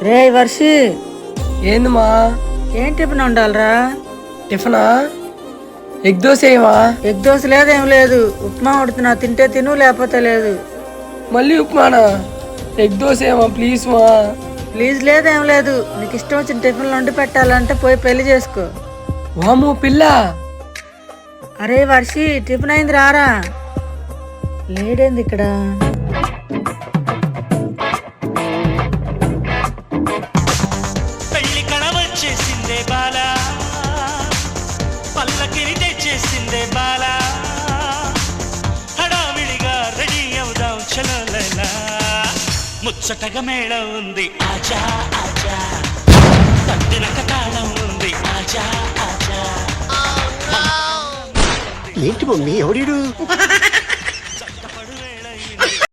రే వర్షి, ఏందమ్మా? ఏం tiffin వండాలరా? టిఫినా? Egg dosa ఏమా? ఎగ్ దోశ లేదేం లేదు, ఉప్మా ఉడుతున్నా, తింటే తిను లేకపోతే లేదు. మళ్ళీ ఉప్మానా? ఎగ్ దోశ ఏమా ప్లీజ్ మా. ప్లీజ్ లేదేం లేదు, నీకు ఇష్టం వచ్చిన టిఫిన్లు వండి పెట్టాలంటే పోయి పెళ్లి చేసుకో. వాము పిల్ల. అరే వర్షి, టిఫిన్ అయింది రారా. లేడేంది ఇక్కడ? పెళ్లి కడవచ్చేసిందే బాలా, పల్లకిని తెచ్చేసిందే బాలా, హడావిడిగా రెడీ అవుదాం చలోలైలా, ముచ్చటగా మేళం ఉంది ఆజా ఆజా, తద్దినక తాళం ఉంది ఆజా ఆజా. ఏంటి మమ్మీ ఎవడీడు?